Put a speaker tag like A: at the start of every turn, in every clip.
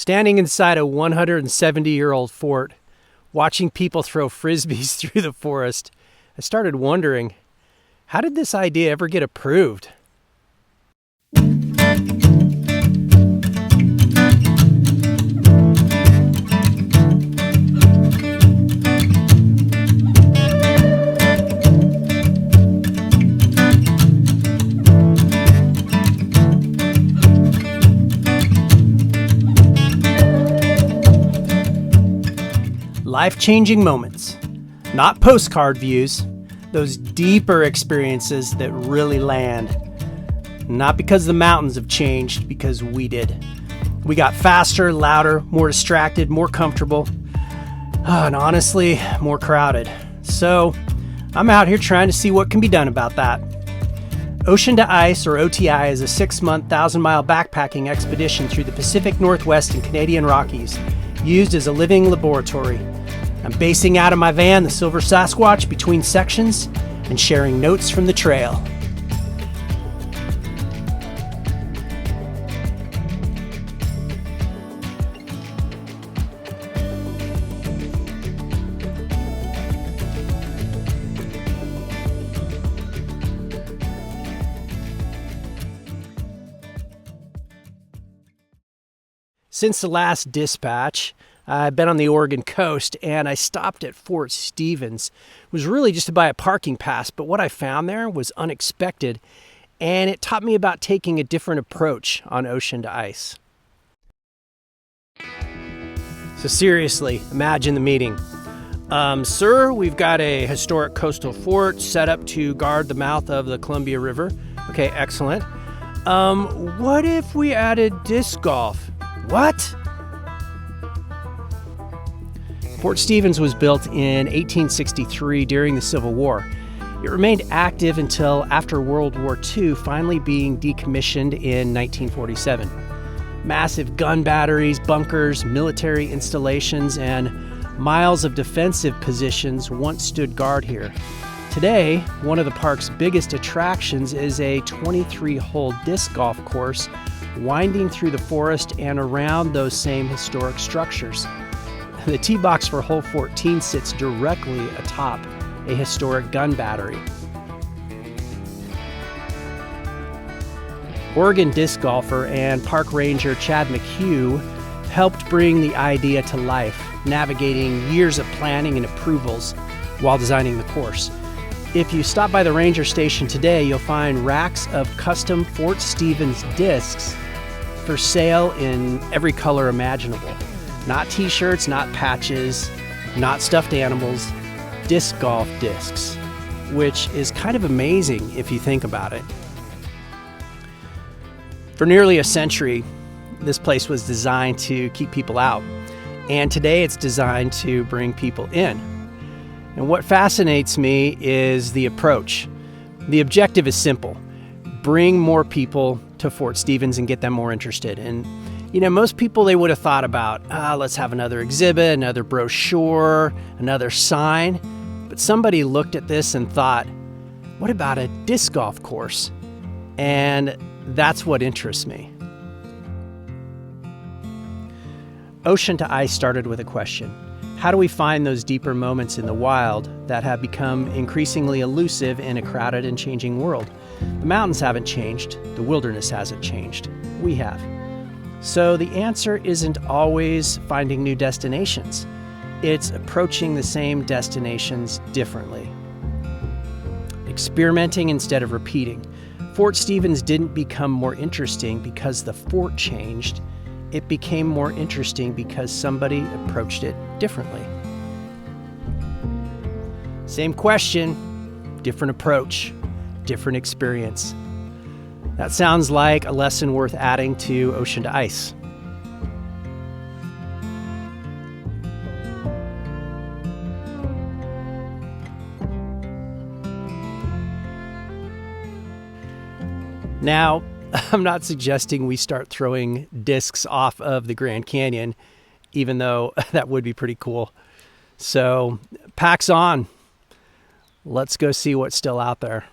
A: Standing inside a 170-year-old fort, watching people throw frisbees through the forest, I started wondering, how did this idea ever get approved? Life-changing moments, not postcard views, those deeper experiences that really land. Not because the mountains have changed, because we did. We got faster, louder, more distracted, more comfortable, and honestly, more crowded. So, I'm out here trying to see what can be done about that. Ocean to Ice, or OTI, is a 6-month, 1,000-mile backpacking expedition through the Pacific Northwest and Canadian Rockies, used as a living laboratory. I'm basing out of my van, the Silver Sasquatch, between sections and sharing notes from the trail. Since the last dispatch, I've been on the Oregon coast, and I stopped at Fort Stevens. It was really just to buy a parking pass, but what I found there was unexpected, and it taught me about taking a different approach on Ocean to Ice. So seriously, imagine the meeting. Sir, we've got a historic coastal fort set up to guard the mouth of the Columbia River. Okay, excellent. What if we added disc golf? What? Fort Stevens was built in 1863 during the Civil War. It remained active until after World War II, finally being decommissioned in 1947. Massive gun batteries, bunkers, military installations, and miles of defensive positions once stood guard here. Today, one of the park's biggest attractions is a 23-hole disc golf course winding through the forest and around those same historic structures. The tee box for hole 14 sits directly atop a historic gun battery. Oregon disc golfer and park ranger Chad McHugh helped bring the idea to life, navigating years of planning and approvals while designing the course. If you stop by the ranger station today, you'll find racks of custom Fort Stevens discs for sale in every color imaginable. Not t-shirts, not patches, not stuffed animals, disc golf discs, which is kind of amazing if you think about it. For nearly a century, this place was designed to keep people out, and today it's designed to bring people in. And what fascinates me is the approach. The objective is simple: bring more people to Fort Stevens and get them more interested. And most people, they would have thought about, let's have another exhibit, another brochure, another sign. But somebody looked at this and thought, what about a disc golf course? And that's what interests me. Ocean to Ice started with a question. How do we find those deeper moments in the wild that have become increasingly elusive in a crowded and changing world? The mountains haven't changed. The wilderness hasn't changed. We have. So the answer isn't always finding new destinations. It's approaching the same destinations differently. Experimenting instead of repeating. Fort Stevens didn't become more interesting because the fort changed. It became more interesting because somebody approached it differently. Same question, different approach, different experience. That sounds like a lesson worth adding to Ocean to Ice. Now, I'm not suggesting we start throwing discs off of the Grand Canyon, even though that would be pretty cool. So, packs on. Let's go see what's still out there.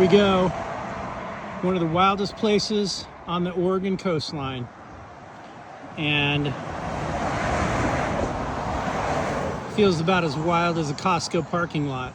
A: we go. One of the wildest places on the Oregon coastline. And feels about as wild as a Costco parking lot.